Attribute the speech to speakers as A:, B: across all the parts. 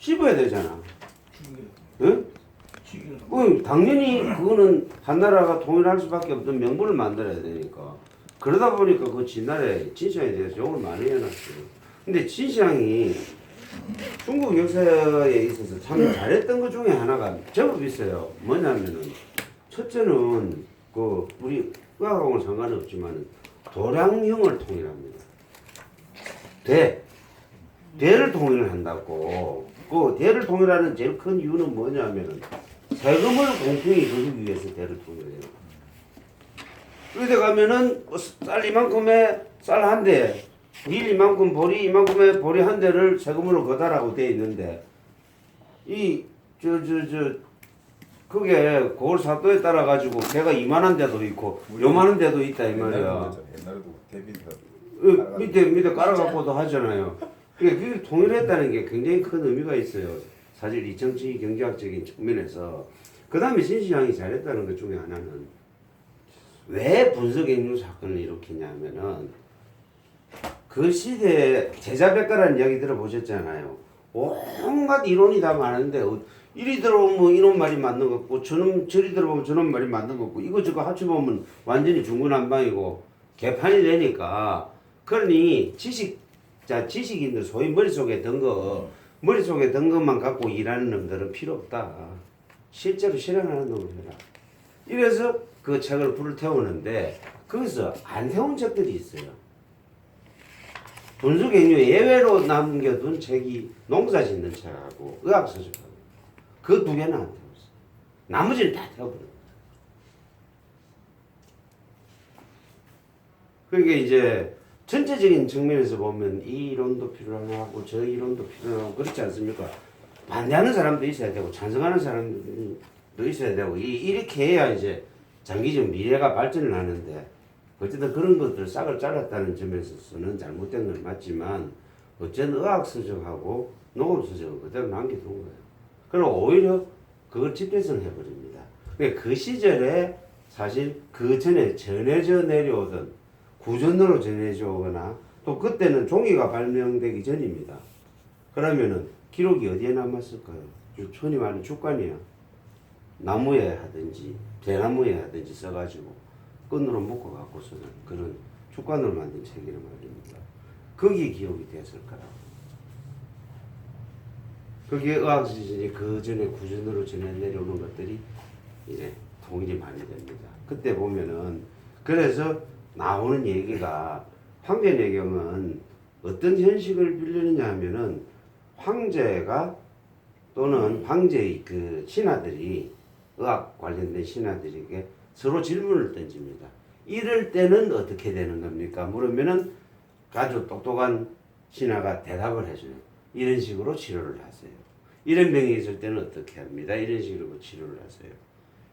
A: 씹어야 되잖아.
B: 죽이는
A: 응?
B: 죽이는
A: 당연히 그거는 한 나라가 통일할 수밖에 없던 명분을 만들어야 되니까. 그러다 보니까 그 진나라에 진시황에 대해서 욕을 많이 해놨어요. 근데 진시황이 중국 역사에 있어서 참 잘했던 것 중에 하나가 제법 있어요. 뭐냐면은 첫째는 그 우리 의학하고는 상관이 없지만 도량형을 통일합니다. 대를 통일을 한다고. 그 대를 통일하는 제일 큰 이유는 뭐냐면은 세금을 공평히 거두기 위해서 대를 통일해요. 그런데 가면은 쌀 이만큼의 쌀 한 대, 밀 이만큼 보리 이만큼의 보리 한 대를 세금으로 거다라고 돼 있는데 그게 고을 사도에 따라 가지고 걔가 이만한 데도 있고 요만한 데도 있다 이 말이야.
C: 옛날에도 대비가
A: 밑에 깔아갖고도 하잖아요. 그러니까 그게 통일했다는 게 굉장히 큰 의미가 있어요. 사실 이 정치 경제학적인 측면에서. 그 다음에 진시황이 잘했다는 것 중에 하나는 왜 분석행류 사건을 일으키냐면은 그 시대에 제자백과라는 이야기 들어보셨잖아요. 온갖 이론이 다 많은데 이리 들어오면 이런 말이 맞는 것 같고 저리 들어보면 저런 말이 맞는 것 같고 이거저거 합쳐보면 완전히 중구난방이고 개판이 되니까 그러니 지식인들 소위 머릿속에 든 것만 갖고 일하는 놈들은 필요 없다. 실제로 실행하는 놈을 해라. 이래서 그 책을 불을 태우는데 거기서 안 태운 책들이 있어요. 분수경류 예외로 남겨둔 책이 농사 짓는 책하고 의학서적하고 그 두 개는 안 태웠어. 나머지는 다 태워버렸어. 그러니까 이제 전체적인 측면에서 보면 이 이론도 필요하고 저 이론도 필요하고 그렇지 않습니까? 반대하는 사람도 있어야 되고 찬성하는 사람도 있어야 되고 이렇게 해야 이제 장기적 미래가 발전을 하는데 어쨌든 그런 것들 싹을 잘랐다는 점에서는 잘못된 건 맞지만 어쨌든 의학서적하고 농업서적은 그대로 남겨둔 거예요. 그리고 오히려 그걸 집대성을 해버립니다. 그러니까 그 시절에 사실 그 전에 전해져 내려오던 구전으로 전해져 오거나 또 그때는 종이가 발명되기 전입니다. 그러면은 기록이 어디에 남았을까요? 손이 많은 죽간이야. 나무에 하든지 대나무에 하든지 써가지고 끈으로 묶어갖고 쓰는 그런 죽간으로 만든 책이란 말입니다. 거기에 기록이 됐을 거라고. 거기에 의학서적이 그 전에 구전으로 전해 내려오는 것들이 이제 통일이 많이 됩니다. 그때 보면은 그래서 나오는 얘기가 황제내경은 어떤 현식을 빌리느냐 하면은 황제가 또는 황제의 그 신하들이 의학 관련된 신하들에게 서로 질문을 던집니다. 이럴 때는 어떻게 되는 겁니까? 물으면은 아주 똑똑한 신하가 대답을 해줘요. 이런 식으로 치료를 하세요. 이런 병이 있을 때는 어떻게 합니다. 이런 식으로 치료를 하세요.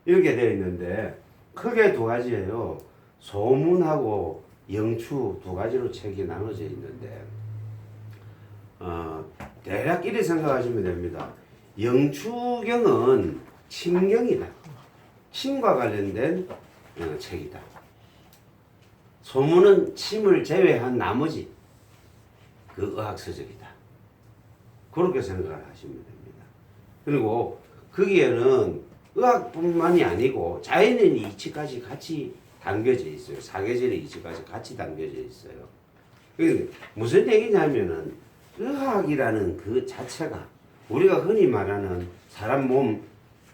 A: 이렇게 되어 있는데 크게 두 가지예요. 소문하고 영추 두 가지로 책이 나눠져 있는데 대략 이렇게 생각하시면 됩니다. 영추경은 침경이다. 침과 관련된 책이다. 소문은 침을 제외한 나머지 그 의학서적이다. 그렇게 생각을 하시면 됩니다. 그리고 거기에는 의학뿐만이 아니고 자연의 이치까지 같이 담겨져 있어요. 사계절의 이치까지 같이 담겨져 있어요. 무슨 얘기냐면은 의학이라는 그 자체가 우리가 흔히 말하는 사람 몸,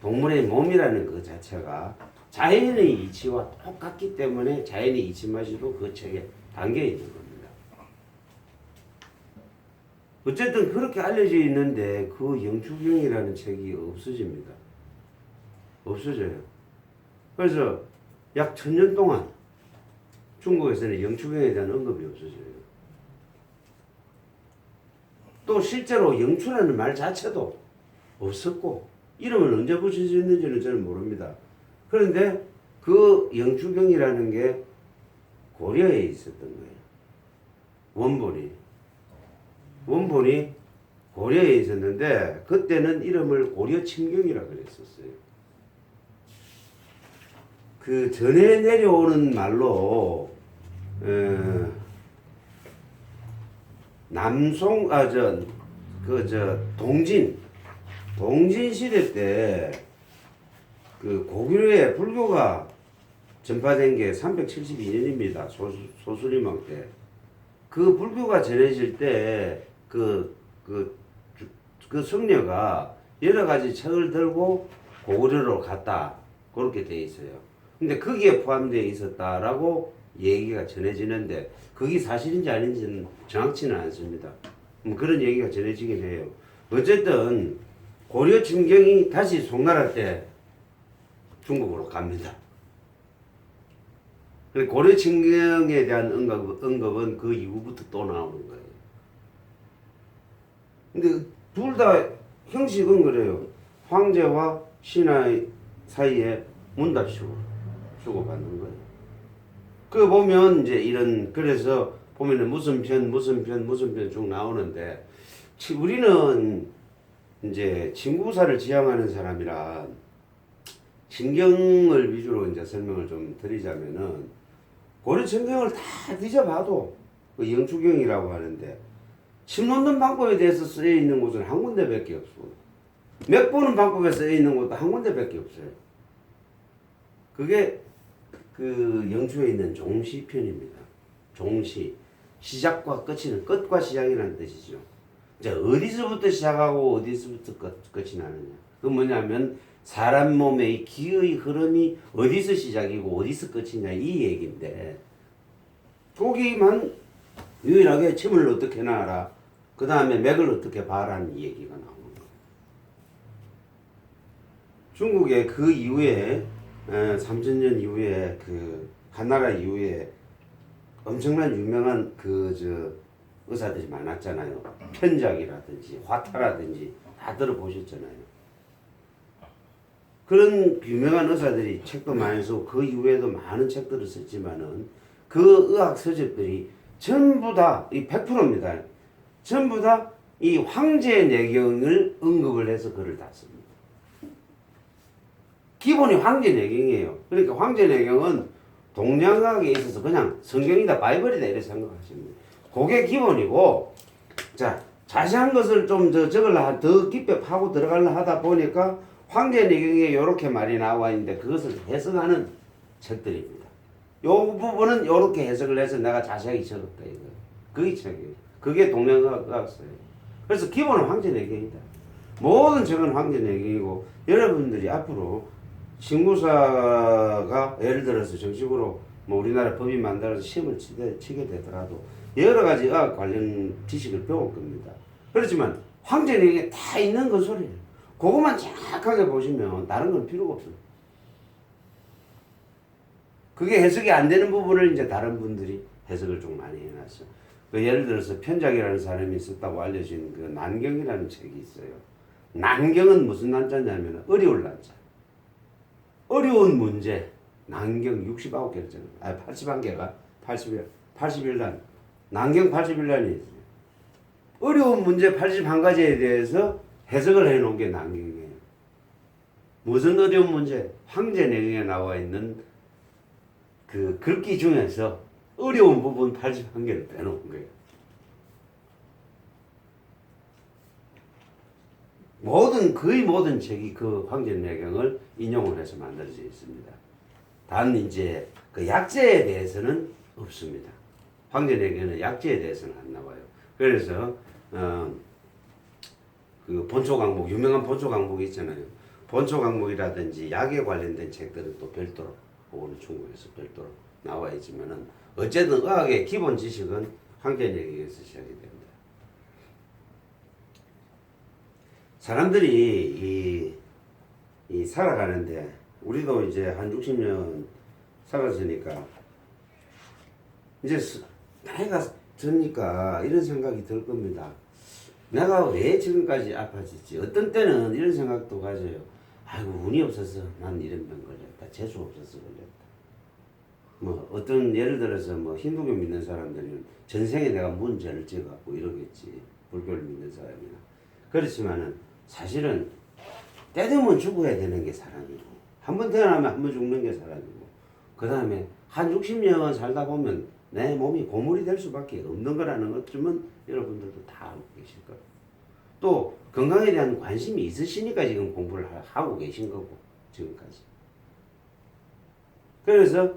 A: 동물의 몸이라는 그 자체가 자연의 이치와 똑같기 때문에 자연의 이치마저도 그 책에 담겨 있는 겁니다. 어쨌든 그렇게 알려져 있는데 그 영추경이라는 책이 없어집니다. 없어져요. 그래서 약 1000년 동안 중국에서는 영추경에 대한 언급이 없어져요. 또 실제로 영추라는 말 자체도 없었고 이름은 언제 붙여졌는지는 저는 모릅니다. 그런데 그 영추경이라는 게 고려에 있었던 거예요. 원본이 고려에 있었는데 그때는 이름을 고려침경이라 그랬었어요. 그 전해 내려오는 말로 동진 시대 때 그 고구려에 불교가 전파된 게 372년입니다. 소수림왕 때. 그 불교가 전해질 때 그 성녀가 여러 가지 책을 들고 고구려로 갔다. 그렇게 돼 있어요. 근데 거기에 포함되어 있었다라고 얘기가 전해지는데 그게 사실인지 아닌지는 정확치는 않습니다. 그런 얘기가 전해지긴 해요. 어쨌든 고려 침경이 다시 송나라 때 중국으로 갑니다. 고려 침경에 대한 언급은 그 이후부터 또 나오는 거예요. 근데 둘 다 형식은 그래요. 황제와 신하 사이에 문답식으로 주고받는 거예요. 그 보면 이제 이런 그래서 보면은 무슨 편 쭉 나오는데 우리는 이제 친구사를 지향하는 사람이라 진경을 위주로 이제 설명을 좀 드리자면은 고려 천경을 다 뒤져봐도 그 영추경이라고 하는데 침 놓는 방법에 대해서 쓰여 있는 곳은 한 군데밖에 없고 몇 보는 방법에 쓰여 있는 곳도 한 군데밖에 없어요. 그게 그 영추에 있는 종시편입니다. 종시 시작과 끝이는 끝과 시작이라는 뜻이죠. 이제 어디서부터 시작하고 어디서부터 끝이 나느냐. 그 뭐냐면 사람 몸의 기의 흐름이 어디서 시작이고 어디서 끝이냐 이 얘기인데 거기만 유일하게 침을 어떻게 놔라. 그 다음에 맥을 어떻게 봐라는 얘기가 나오는 거예요. 중국의 그 이후에 3000년 이후에 그 한나라 이후에 엄청난 유명한 의사들이 많았잖아요. 편작이라든지 화타라든지 다 들어보셨잖아요. 그런 유명한 의사들이 책도 많이 쓰고 그 이후에도 많은 책들을 썼지만은 그 의학 서적들이 전부 다 이 100%입니다. 전부 다 이 황제 내경을 언급을 해서 글을 다 씁니다. 기본이 황제 내경이에요. 그러니까 황제 내경은 동양학에 있어서 그냥 성경이다 바이블이다 이렇게 생각하시면 돼요. 그게 기본이고 자 자세한 것을 좀 적으려 더 깊게 파고 들어가려 하다 보니까 황제 내경에 이렇게 말이 나와 있는데 그것을 해석하는 책들입니다. 요 부분은 이렇게 해석을 해서 내가 자세하게 적었다 이거. 그게 책이에요. 그게 동양학서예요. 그래서 기본은 황제 내경이다. 모든 책은 황제 내경이고 여러분들이 앞으로 신구사가 예를 들어서 정식으로 뭐 우리나라 법인 만들어서 시험을 치게 되더라도 여러 가지 의학 관련 지식을 배울 겁니다. 그렇지만 황제 내경에 다 있는 건 소리예요. 그것만 정확하게 보시면 다른 건 필요가 없어요. 그게 해석이 안 되는 부분을 이제 다른 분들이 해석을 좀 많이 해놨어요. 그 예를 들어서 편작이라는 사람이 썼다고 알려진 그 난경이라는 책이 있어요. 난경은 무슨 난자냐면 어려울 난자. 어려운 문제. 난경 69개를 적은 81개가 81난. 난경 81난이 있어요. 어려운 문제 81가지에 대해서 해석을 해놓은 게 난경이에요. 무슨 어려운 문제? 황제 내경에 나와 있는 그 글귀 중에서 어려운 부분 81개를 빼놓은 거예요. 거의 모든 책이 그 황제 내경을 인용을 해서 만들어져 있습니다. 단 이제 그 약재에 대해서는 없습니다. 황제 내경은 약재에 대해서는 안 나와요. 그래서 그 본초 강목 유명한 본초 강목이 있잖아요. 본초 강목이라든지 약에 관련된 책들은 또 별도로 오늘 중국에서 별도로 나와 있지만은 어쨌든 의학의 기본 지식은 황제 내경에서 시작이 됩니다. 사람들이 이 살아가는데 우리도 이제 한 60년 살았으니까 이제 나이가 드니까 이런 생각이 들 겁니다. 내가 왜 지금까지 아파졌지? 어떤 때는 이런 생각도 가져요. 아이고 운이 없어서 난 이런 병 걸렸다. 재수 없어서 걸렸다. 뭐 어떤 예를 들어서 뭐 힌두교 믿는 사람들은 전생에 내가 뭔 죄를 지어갖고 이러겠지. 불교를 믿는 사람이나. 그렇지만은 사실은 때 되면 죽어야 되는 게 사람이고 한 번 태어나면 한 번 죽는 게 사람이고 그 다음에 한 60년 살다 보면 내 몸이 고물이 될 수밖에 없는 거라는 것쯤은 여러분들도 다 알고 계실 거예요. 또 건강에 대한 관심이 있으시니까 지금 공부를 하고 계신 거고 지금까지. 그래서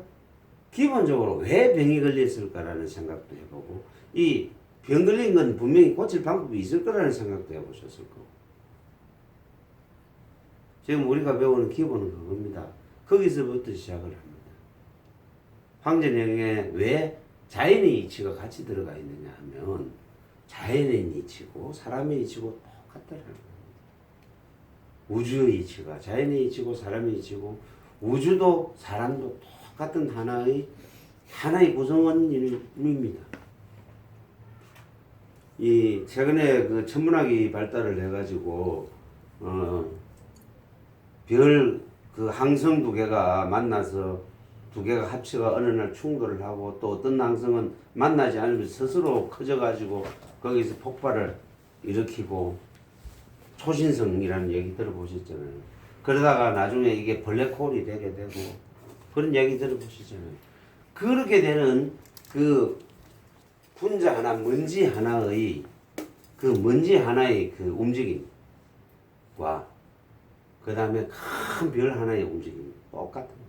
A: 기본적으로 왜 병이 걸렸을까라는 생각도 해보고 이 병 걸린 건 분명히 고칠 방법이 있을 거라는 생각도 해보셨을 거고 지금 우리가 배우는 기본은 그겁니다. 거기서부터 시작을 합니다. 황제영에 왜 자연의 이치가 같이 들어가 있느냐 하면 자연의 이치고 사람의 이치고 똑같다는 겁니다. 우주의 이치가 자연의 이치고 사람의 이치고 우주도 사람도 똑같은 하나의 구성원입니다. 이 최근에 그 천문학이 발달을 해가지고 별 그 항성 두 개가 만나서 두 개가 합체가 어느 날 충돌을 하고 또 어떤 항성은 만나지 않으면 스스로 커져가지고 거기서 폭발을 일으키고 초신성이라는 얘기 들어보셨잖아요. 그러다가 나중에 이게 블랙홀이 되게 되고 그런 얘기 들어보시잖아요. 그렇게 되는 그 분자 하나, 먼지 하나의 그 움직임과 그 다음에 큰 별 하나의 움직임이 똑같은 거예요.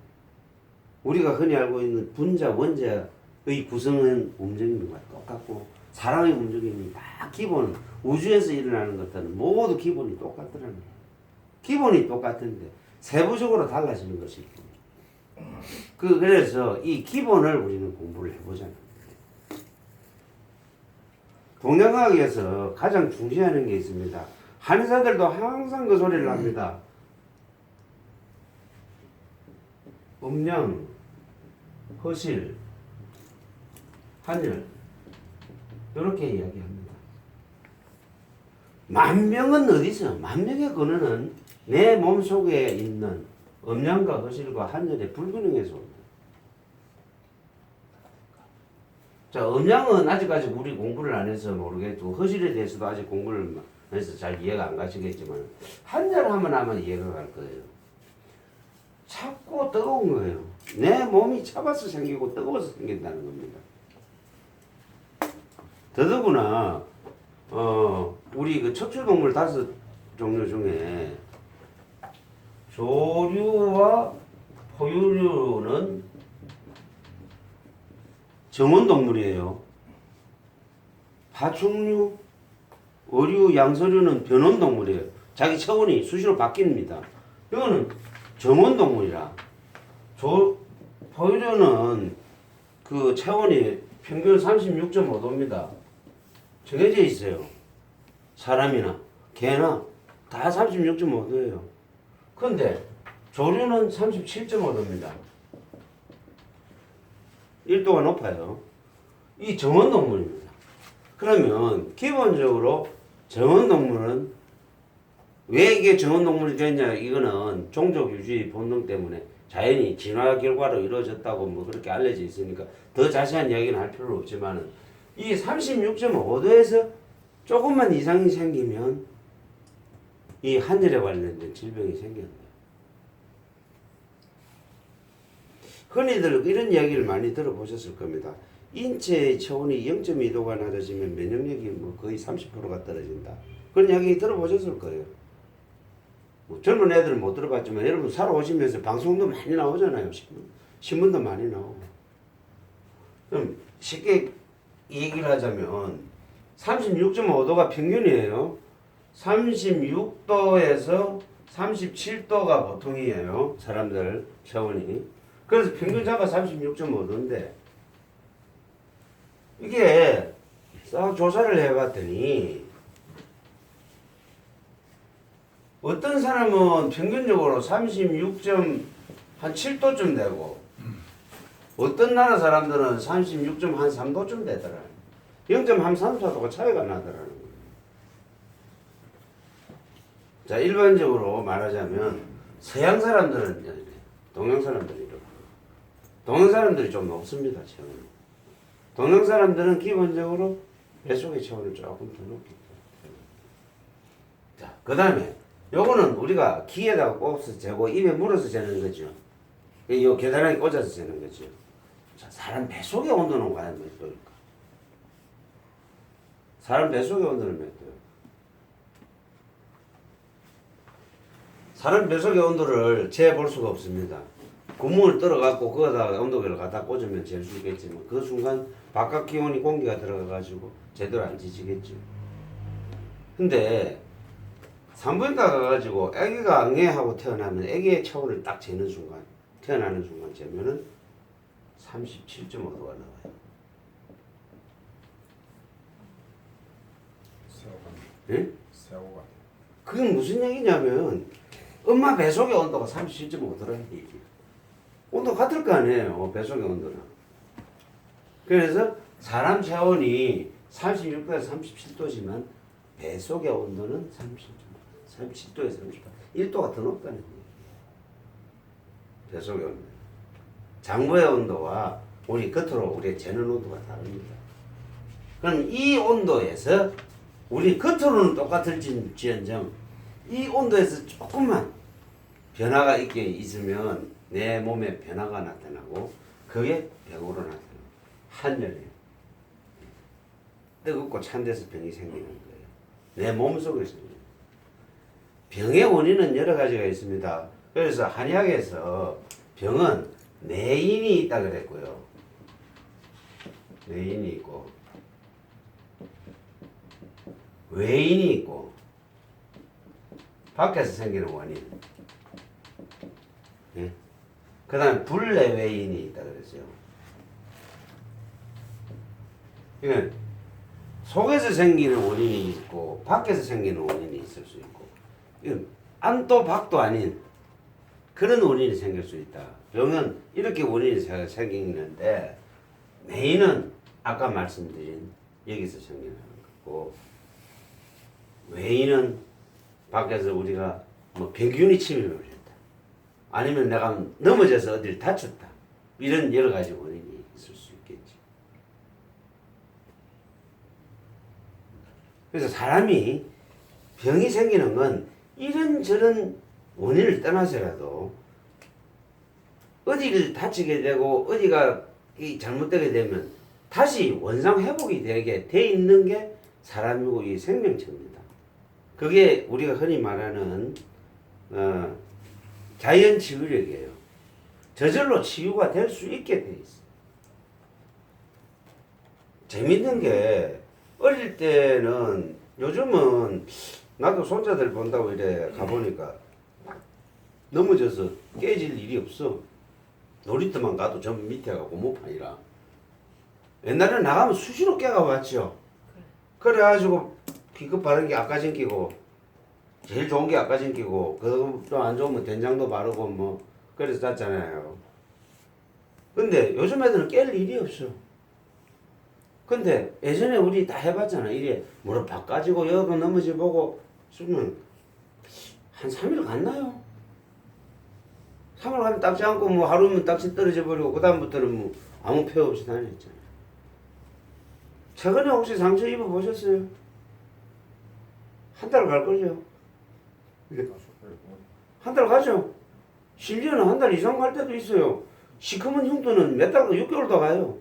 A: 우리가 흔히 알고 있는 분자, 원자의 구성은 움직임과 똑같고 사람의 움직임이 다 기본, 우주에서 일어나는 것들은 모두 기본이 똑같더라는 거예요. 기본이 똑같은데 세부적으로 달라지는 것일 뿐이에요. 그래서 이 기본을 우리는 공부를 해보자는 거예요. 동양과학에서 가장 중시하는 게 있습니다. 한의사들도 항상 그 소리를 합니다. 음양, 허실, 한열 이렇게 이야기합니다. 만명은 어디서? 만명의 근원은 내 몸속에 있는 음양과 허실과 한열의 불균형에서 옵니다. 자, 음양은 아직까지 우리 공부를 안 해서 모르겠고 허실에 대해서도 아직 공부를 해서 잘 이해가 안 가시겠지만 한열하면 아마 이해가 갈 거예요. 찹고 뜨거운 거예요. 내 몸이 차가워서 생기고 뜨거워서 생긴다는 겁니다. 더더구나 우리 그 척추동물 5종류 중에 조류와 포유류는 정원동물이에요. 파충류, 어류, 양서류는 변온동물이에요. 자기 체온이 수시로 바뀝니다. 이거는 정원동물이라. 포유류는 그 체온이 평균 36.5도입니다. 정해져 있어요. 사람이나 개나 다 36.5도예요. 근데 조류는 37.5도입니다. 1도가 높아요. 이 정원동물입니다. 그러면 기본적으로 정원동물은 왜 이게 정원동물이 됐냐? 이거는 종족유지 본능 때문에 자연이 진화 결과로 이루어졌다고 뭐 그렇게 알려져 있으니까 더 자세한 이야기는 할 필요 없지만은 이 36.5도에서 조금만 이상이 생기면 이 한열에 관련된 질병이 생긴다. 흔히들 이런 이야기를 많이 들어보셨을 겁니다. 인체의 체온이 0.2도가 낮아지면 면역력이 뭐 거의 30%가 떨어진다. 그런 이야기 들어보셨을 거예요. 뭐 젊은 애들은 못 들어봤지만 여러분 살아오시면서 방송도 많이 나오잖아요. 신문도 많이 나오고. 그럼 쉽게 얘기를 하자면 36.5도가 평균이에요. 36도에서 37도가 보통이에요. 사람들 체온이. 그래서 평균차가 36.5도인데 이게 싹 조사를 해봤더니 어떤 사람은 평균적으로 36.7도쯤 되고 어떤 나라 사람들은 36.3도쯤 되더라. 0.334도가 차이가 나더라는 거예요. 자, 일반적으로 말하자면 서양 사람들은 동양 사람들이 이렇고 동양 사람들이 좀 높습니다. 체온이. 동양 사람들은 기본적으로 뱃속의 체온을 조금 더 높게. 자, 그 다음에 요거는 우리가 귀에다가 꼽아서 재고 입에 물어서 재는 거죠. 이 계단에 꽂아서 재는 거죠. 자, 사람 뱃속의 온도는 과연 몇 도일까? 사람 뱃속의 온도는 몇 도요? 사람 뱃속의 온도를 재볼 수가 없습니다. 구멍을 뚫어갖고 거기다가 온도계를 갖다 꽂으면 잴 수 있겠지만 그 순간 바깥 기온이 공기가 들어가가지고 제대로 안 지지겠죠. 근데 산부인과 가가지고 아기가 악내하고 태어나면 아기의 체온을 딱 재는 순간 태어나는 순간 재면은 37.5도가 나와요. 예?
C: 새우가
A: 그게 무슨 얘기냐면 엄마 뱃속의 온도가 37.5도라는 얘기예요. 온도 같을 거 아니에요. 뱃속의 온도는. 그래서 사람 체온이 36도에서 37도지만 뱃속의 온도는 37도에서 38도. 1도가 더 높다는 얘기예요. 뱃속의 온도. 장부의 온도와 우리 겉으로 우리의 재는 온도가 다릅니다. 그럼 이 온도에서 우리 겉으로는 똑같을지언정 이 온도에서 조금만 변화가 있게 있으면 내 몸에 변화가 나타나고 그게 병으로 나타나요. 한열이에요. 뜨겁고 찬 데서 병이 생기는 거예요. 내 몸속에서. 병의 원인은 여러 가지가 있습니다. 그래서 한의학에서 병은 내인이 있다 그랬고요. 내인이 있고 외인이 있고 밖에서 생기는 원인. 예? 그 다음에 불내외인이 있다 그랬어요. 이건 속에서 생기는 원인이 있고 밖에서 생기는 원인이 있을 수 있고 이건 안도 밖도 아닌 그런 원인이 생길 수 있다. 병은 이렇게 원인이 생기는데 내인은 아까 말씀드린 여기서 생기는 거고 외인은 밖에서 우리가 뭐 병균이 침입을 했다. 아니면 내가 넘어져서 어디를 다쳤다. 이런 여러 가지 원인이 있을 수 있겠지. 그래서 사람이 병이 생기는 건 이런저런 원인을 떠나서라도 어디를 다치게 되고 어디가 잘못되게 되면 다시 원상 회복이 되게 돼 있는 게 사람이고 이 생명체입니다. 그게 우리가 흔히 말하는 자연 치유력이에요. 저절로 치유가 될 수 있게 돼 있어. 재밌는 게 어릴 때는 요즘은 나도 손자들 본다고 이래 가보니까 넘어져서 깨질 일이 없어. 놀이터만 가도 전부 밑에가 고무판이라. 옛날에 나가면 수시로 깨가 왔죠. 그래가지고 기급 바른 게 아까진 끼고 제일 좋은 게 아까진 끼고 그것도 안 좋으면 된장도 바르고 뭐 그래서 잤잖아요. 근데 요즘 애들은 깰 일이 없어. 근데 예전에 우리 다 해봤잖아. 이래 무릎 바꿔지고 여기 넘어져 보고 쓰면 한 3일 갔나요? 3일 가면 딱지 않고 뭐 하루면 딱지 떨어져 버리고 그 다음부터는 뭐 아무 폐 없이 다녔잖아요. 최근에 혹시 상처 입어 보셨어요? 한 달 갈걸요? 한 달 가죠? 심지어는 한 달 이상 갈 때도 있어요. 시커먼 흉터는 몇 달, 6개월도 가요.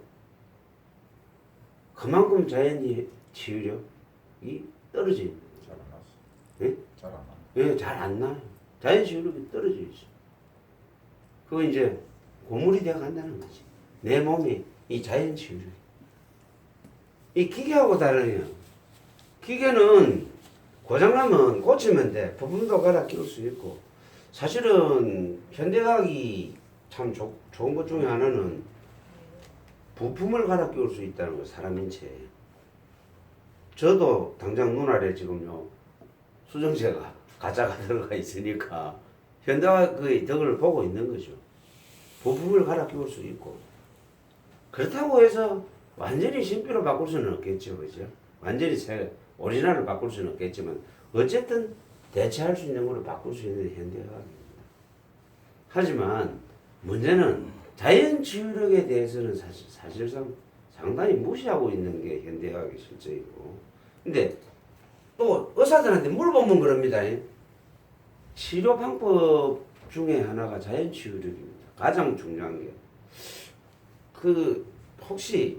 A: 그만큼 자연이 치유력이 떨어져 있는 거죠.
C: 잘 안 났어.
A: 예?
C: 잘 안 나.
A: 예, 잘 안 나요. 자연 치유력이 떨어져 있어. 그거 이제 고물이 되어 간다는 거지. 내 몸이 이 자연 치유력. 이 기계하고 다르요. 기계는 고장나면 고치면 돼. 부품도 갈아 끼울 수 있고. 사실은 현대과학이 참 좋은 것 중에 하나는 부품을 갈아 끼울 수 있다는 거, 사람 인체에. 저도 당장 눈알에 지금요, 수정제가 가짜가 들어가 있으니까 현대과학의 덕을 보고 있는 거죠. 부품을 갈아 끼울 수 있고. 그렇다고 해서 완전히 신비로 바꿀 수는 없겠죠. 그죠? 완전히 새 오리지널을 바꿀 수는 없겠지만 어쨌든 대체할 수 있는 걸로 바꿀 수 있는 현대과학입니다. 하지만 문제는 자연 치유력에 대해서는 사실상 상당히 무시하고 있는 게 현대과학의 실정이고. 근데 또 의사들한테 물어보면 그럽니다. 치료 방법 중에 하나가 자연 치유력입니다. 가장 중요한 게. 혹시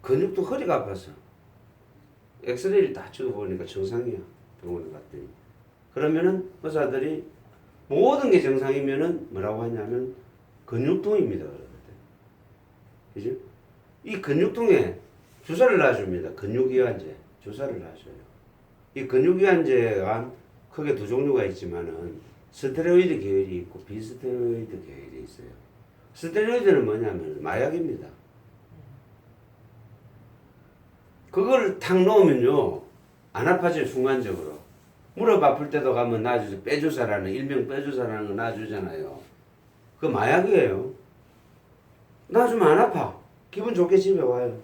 A: 근육도 허리가 아파서 엑스레이를 다 찍어보니까 정상이야. 병원에 갔더니. 그러면은 의사들이 모든 게 정상이면은 뭐라고 하냐면 근육통입니다. 그죠? 이 근육통에 주사를 놔줍니다. 근육이완제 주사를 놔줘요. 이 근육이완제가 크게 두 종류가 있지만은 스테로이드 계열이 있고 비스테로이드 계열이 있어요. 스테로이드는 뭐냐면 마약입니다. 그걸 탁 넣으면요 안 아파져요. 순간적으로. 무릎 아플 때도 가면 놔주죠. 빼주사라는 일명 빼주사라는 거 놔주잖아요. 그 마약이에요. 놔주면 안 아파. 기분 좋게 집에 와요.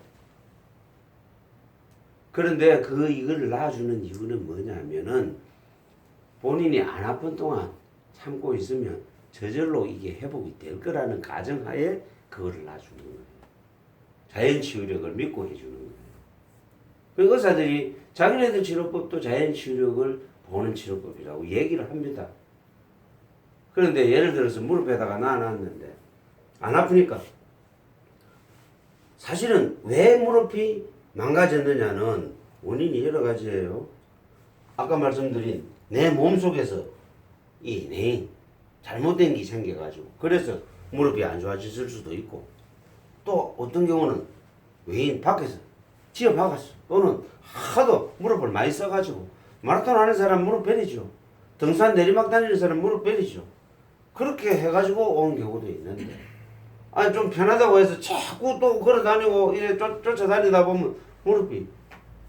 A: 그런데 이걸 놔주는 이유는 뭐냐면은 본인이 안 아픈 동안 참고 있으면 저절로 이게 회복이 될 거라는 가정하에 그거를 놔주는 거예요. 자연 치유력을 믿고 해주는 거예요. 그 의사들이 자기네들 치료법도 자연 치유력을 보는 치료법이라고 얘기를 합니다. 그런데 예를 들어서 무릎에다가 놔놨는데 안 아프니까 사실은 왜 무릎이 망가졌느냐는 원인이 여러 가지예요. 아까 말씀드린 내 몸속에서 이 내인 잘못된 게 생겨가지고 그래서 무릎이 안 좋아졌을 수도 있고 또 어떤 경우는 외인 밖에서 지어 박았어. 또는 하도 무릎을 많이 써가지고 마라톤 하는 사람 무릎 베리죠. 등산 내리막 다니는 사람 무릎 베리죠. 그렇게 해가지고 온 경우도 있는데 아니 좀 편하다고 해서 자꾸 또 걸어 다니고 이래 쫓아다니다 보면 무릎이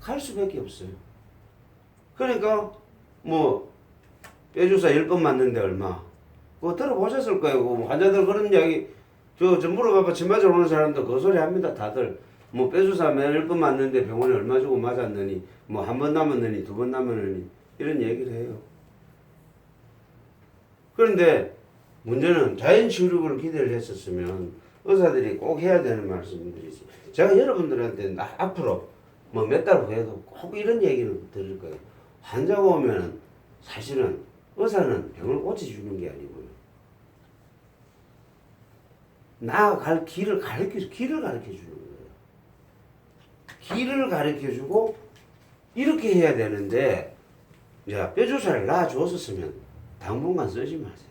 A: 갈 수밖에 없어요. 그러니까 뭐 뼈주사 10번 맞는데 얼마 그거 들어보셨을 거예요. 그 환자들 그런 이야기 저 무릎 아파 침 맞으러 오는 사람도 그 소리 합니다. 다들 뭐 뼈주사 매일 10번 맞는데 병원에 얼마 주고 맞았느니 뭐 한 번 남았느니 두 번 남았느니 이런 얘기를 해요. 그런데 문제는 자연 치유력을 기대를 했었으면 의사들이 꼭 해야 되는 말씀들이 있어요. 제가 여러분들한테 앞으로 뭐 몇 달 후에도 꼭 이런 얘기를 드릴 거예요. 환자가 오면 사실은 의사는 병을 고쳐주는 게 아니고요. 나아갈 길을 가르쳐 주는 거예요. 길을 가르쳐 주고 이렇게 해야 되는데 이제 뼈주사를 놔줬었으면 당분간 쓰지 마세요.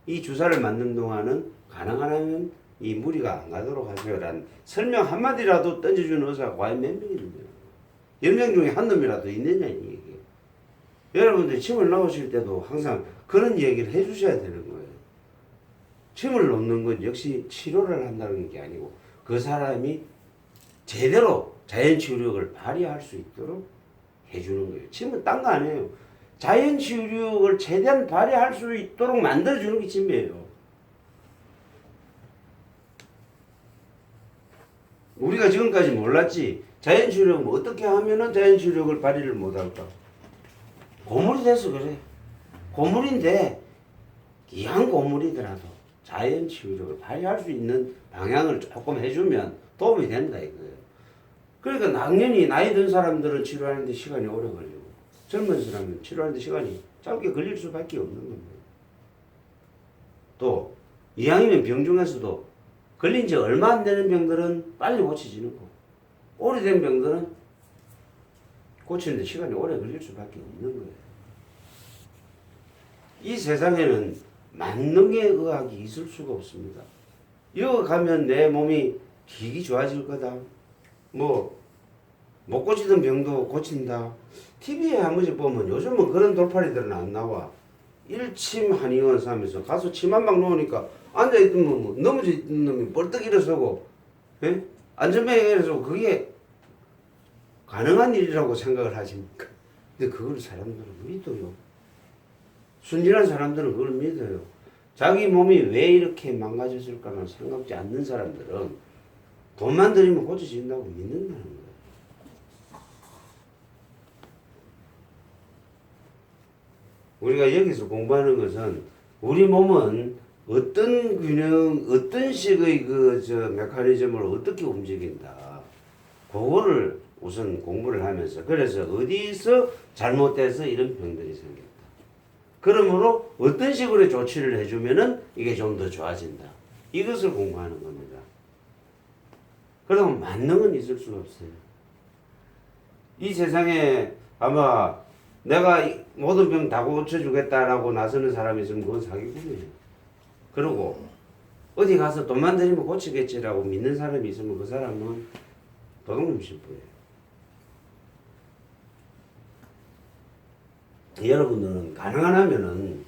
A: 이 주사를 맞는 동안은 가능하면 이 무리가 안 가도록 하세요. 라는 설명 한마디라도 던져주는 의사가 과연 몇 명이는데요. 10명 중에 한 놈이라도 있느냐 이 얘기예요. 여러분들이 침을 넣으실 때도 항상 그런 얘기를 해주셔야 되는 거예요. 침을 놓는 건 역시 치료를 한다는 게 아니고 그 사람이 제대로 자연치유력을 발휘할 수 있도록 해주는 거예요. 침은 딴 거 아니에요. 자연치유력을 최대한 발휘할 수 있도록 만들어주는 게 침이에요. 우리가 지금까지 몰랐지. 자연치유력은 어떻게 하면은 자연치유력을 발휘를 못할까? 고물이 돼서 그래. 고물인데 귀한 고물이더라도 자연치유력을 발휘할 수 있는 방향을 조금 해주면 도움이 된다 이거예요. 그러니까 당연히 나이 든 사람들은 치료하는데 시간이 오래 걸리고 젊은 사람은 치료하는데 시간이 짧게 걸릴 수밖에 없는 겁니다. 또 이왕이면 병 중에서도 걸린 지 얼마 안 되는 병들은 빨리 고쳐지는 거고 오래된 병들은 고치는데 시간이 오래 걸릴 수밖에 없는 거예요. 이 세상에는 만능의 의학이 있을 수가 없습니다. 여기 가면 내 몸이 기기 좋아질 거다. 뭐 못 고치던 병도 고친다. TV에 한 번씩 보면 요즘은 그런 돌팔이들은 안 나와. 일침 한의원 하면서 가서 침 한 방 놓으니까 앉아있던 놈 넘어져 있던 놈이 벌떡 일어서고 예? 안전벨트 일어서고 그게 가능한 일이라고 생각을 하십니까? 근데 그걸 사람들은 믿어요. 순진한 사람들은 그걸 믿어요. 자기 몸이 왜 이렇게 망가졌을까는 생각지 않는 사람들은 돈만 들이면 고쳐진다고 믿는다는 거예요. 우리가 여기서 공부하는 것은 우리 몸은 어떤 균형, 어떤 식의 메커니즘을 어떻게 움직인다. 그거를 우선 공부를 하면서 그래서 어디서 잘못돼서 이런 병들이 생겼다. 그러므로 어떤 식으로 조치를 해주면은 이게 좀 더 좋아진다. 이것을 공부하는 겁니다. 그러면 만능은 있을 수가 없어요. 이 세상에 아마 내가 모든 병 다 고쳐주겠다라고 나서는 사람이 있으면 그건 사기꾼이에요. 그리고 어디 가서 돈만 들이면 고치겠지라고 믿는 사람이 있으면 그 사람은 도둑놈 신부예요. 여러분들은 가능하면은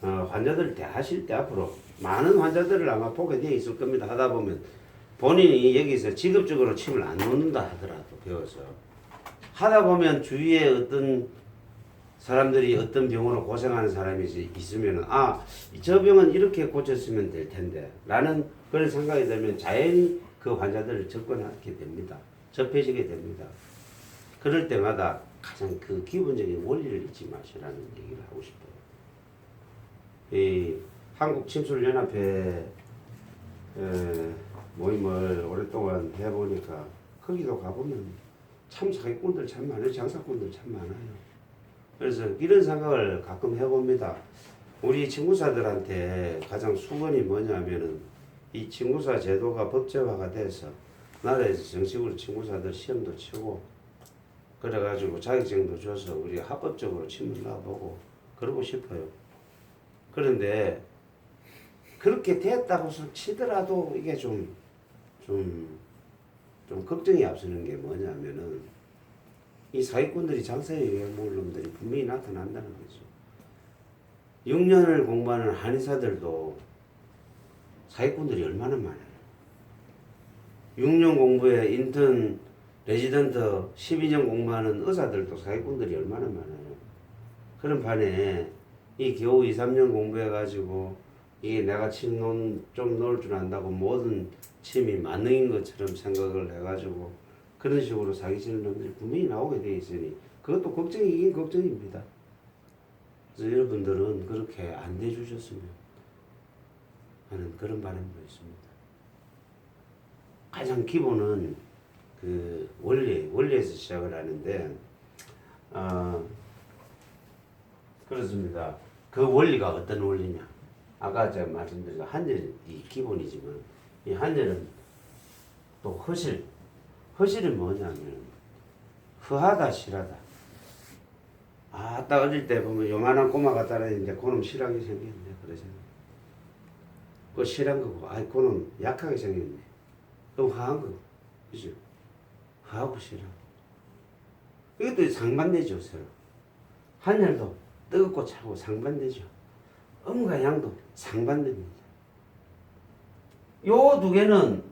A: 환자들을 대하실 때 앞으로 많은 환자들을 아마 보게 돼 있을 겁니다. 하다 보면 본인이 여기서 직업적으로 침을 안 놓는다 하더라도 배워서 하다 보면 주위에 어떤 사람들이 어떤 병으로 고생하는 사람이 있으면 저 병은 이렇게 고쳤으면 될 텐데 라는 그런 생각이 들면 자연히 그 환자들을 접근하게 됩니다. 접해지게 됩니다. 그럴 때마다 가장 그 기본적인 원리를 잊지 마시라는 얘기를 하고 싶어요. 이 한국침술연합회 모임을 오랫동안 해보니까 거기도 가보면 참 사기꾼들 참 많아요. 장사꾼들 참 많아요. 그래서 이런 생각을 가끔 해봅니다. 우리 친구사들한테 가장 수건이 뭐냐면은 이 친구사 제도가 법제화가 돼서 나라에서 정식으로 친구사들 시험도 치고 그래가지고 자격증도 줘서 우리 합법적으로 침을 놔보고 그러고 싶어요. 그런데 그렇게 됐다고 치더라도 이게 좀 걱정이 앞서는 게 뭐냐면은 이 사기꾼들이 장사에 의해 먹을 놈들이 분명히 나타난다는 거죠. 6년을 공부하는 한의사들도 사기꾼들이 얼마나 많아요. 6년 공부에 인턴, 레지던트 12년 공부하는 의사들도 사기꾼들이 얼마나 많아요. 그런 반에 이 겨우 2, 3년 공부해가지고 이게 내가 침 좀 놓을 줄 안다고 모든 침이 만능인 것처럼 생각을 해가지고 그런 식으로 사기치는 놈들이 분명히 나오게 돼 있으니 그것도 걱정이긴 걱정입니다. 그래서 여러분들은 그렇게 안 돼주셨으면 하는 그런 바람도 있습니다. 가장 기본은 그 원리에서 시작을 하는데 그렇습니다. 그 원리가 어떤 원리냐? 아까 제가 말씀드린 한절이 기본이지만 이 한절은 또 허실은 뭐냐면 허하다 실하다. 딱 어릴 때 보면 요만한 꼬마가 따라했는데 그놈 실하게 생겼네 그러잖아요. 그 실한 거고 그놈 약하게 생겼네. 그럼 허한 거 그죠? 허하고 실하고 이것도 상반되죠 서로. 한열도 뜨겁고 차고 상반되죠. 음과 양도 상반됩니다. 요 두 개는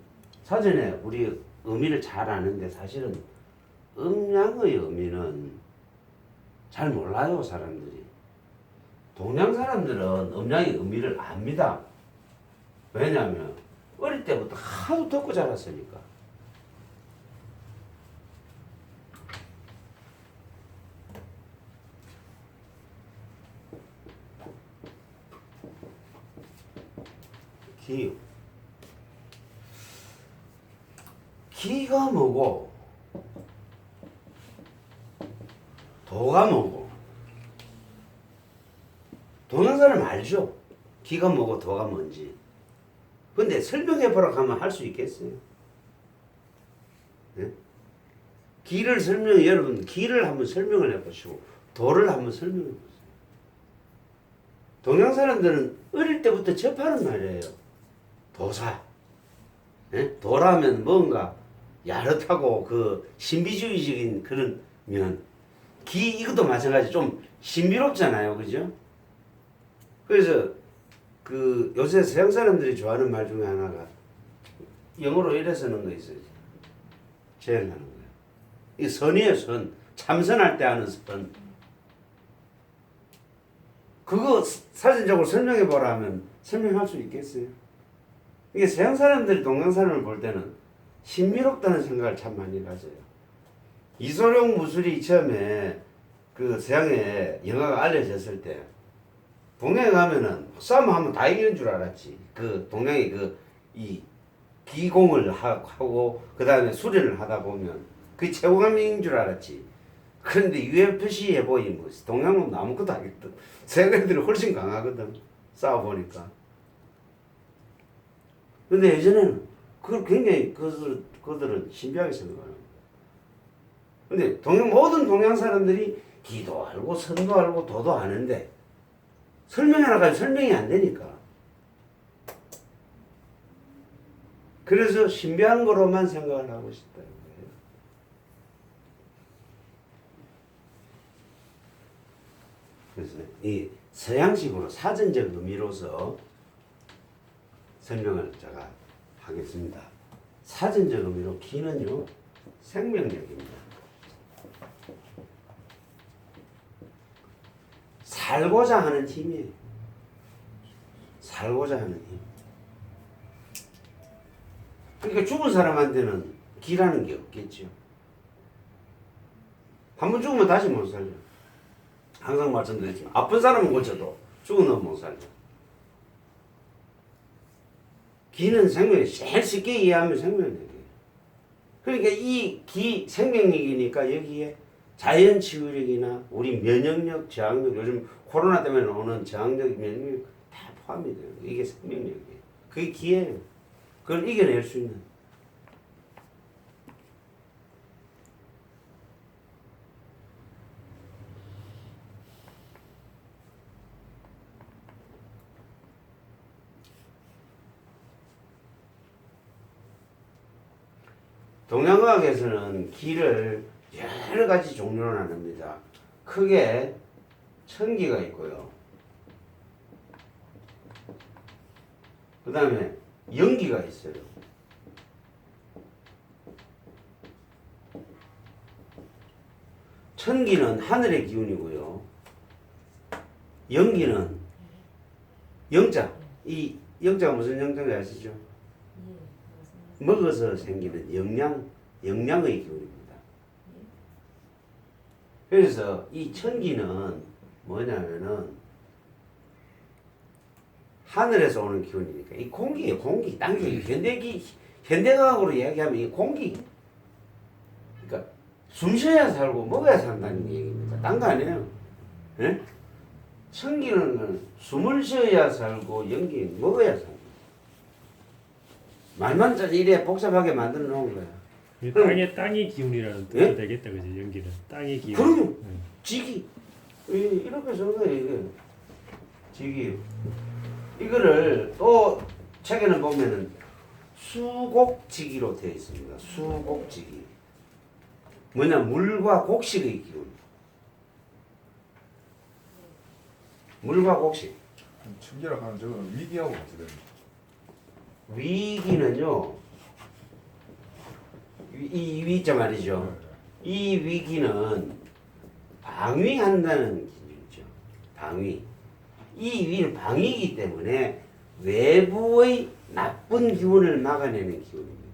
A: 사전에 우리 의미를 잘 아는데 사실은 음양의 의미는 잘 몰라요 사람들이. 동양 사람들은 음양의 의미를 압니다. 왜냐하면 어릴 때부터 하도 듣고 자랐으니까. 기가 뭐고 도가 뭐고 동양 사람 알죠? 기가 뭐고 도가 뭔지. 근데 설명해보라고 하면 할 수 있겠어요? 네? 여러분 기를 한번 설명을 해보시고 도를 한번 설명해 보세요. 동양 사람들은 어릴 때부터 접하는 말이에요. 도사. 네? 도라면 뭔가 야릇하고 그 신비주의적인 그런 면. 이것도 마찬가지 좀 신비롭잖아요. 그죠? 그래서 그 요새 서양 사람들이 좋아하는 말 중에 하나가 영어로 이래 쓰는 거 있어요. 제안하는 거예요. 이 선이에요, 선. 참선할 때 하는 선. 그거 사전적으로 설명해 보라 하면 설명할 수 있겠어요? 이게 서양 사람들이 동양 사람을 볼 때는 신비롭다는 생각을 참 많이 가져요. 이소룡 무술이 처음에 그 서양에 영화가 알려졌을 때 동양에 가면은 싸움하면 다 이기는 줄 알았지. 그 동양이 이 기공을 하고 그 다음에 수련을 하다 보면 그게 최고감인 줄 알았지. 그런데 UFC 해보니 뭐 동양은 아무것도 하겠든 서양 애들이 훨씬 강하거든. 싸워보니까. 근데 예전에는 그걸 굉장히 그들은 신비하게 생각하는. 근데 모든 동양 사람들이 기도 알고 선도 알고 도도 아는데 설명하라고 하면 설명이 안 되니까. 그래서 신비한 거로만 생각을 하고 싶다는 거예요. 그래서 이 서양식으로 사전적 의미로서 설명을 제가 하겠습니다. 사전적 의미로 기는요, 생명력입니다. 살고자 하는 힘이에요. 살고자 하는 힘. 그러니까 죽은 사람한테는 기라는 게 없겠죠. 한 번 죽으면 다시 못 살려. 항상 말씀드렸지만 아픈 사람은 고쳐도 죽은 놈은 못 살려. 기는 생명력, 제일 쉽게 이해하면 생명력이에요. 그러니까 이 기 생명력이니까 여기에 자연 치유력이나 우리 면역력, 저항력, 요즘 코로나 때문에 오는 저항력, 면역력 다 포함이 돼요. 이게 생명력이에요. 그게 기예요. 그걸 이겨낼 수 있는. 동양과학에서는 기를 여러 가지 종류로 나눕니다. 크게 천기가 있고요. 그 다음에 영기가 있어요. 천기는 하늘의 기운이고요. 영기는 영자. 이 영자가 무슨 영자인지 아시죠? 먹어서 생기는 영양의 기운입니다. 그래서 이 천기는 뭐냐면은 하늘에서 오는 기운이니까 이 공기예요. 공기, 땅기. 현대과학으로 이야기하면 이 공기. 그러니까 숨 쉬어야 살고 먹어야 산다는 얘기입니다. 딴 거 아니에요. 예? 천기는 숨을 쉬어야 살고 연기 먹어야 산다. 말만 짜지 이래 복잡하게 만들어 놓은 거야.
C: 땅의 기운이라는 뜻이
A: 예?
C: 되겠다, 그지? 연기는 땅의 기운.
A: 그럼요. 지기. 이렇게 쓰는 거예요, 이게. 지기. 이거를 또 책에는 보면은 수곡지기로 되어 있습니다. 수곡지기. 뭐냐, 물과 곡식의 기운. 물과 곡식.
D: 천기라 하는 저거는 위기하고 같이 됩니다.
A: 위기는요, 이 위자 말이죠. 이 위기는 방위한다는 기준이죠. 방위. 이 위는 방위이기 때문에 외부의 나쁜 기운을 막아내는 기운입니다.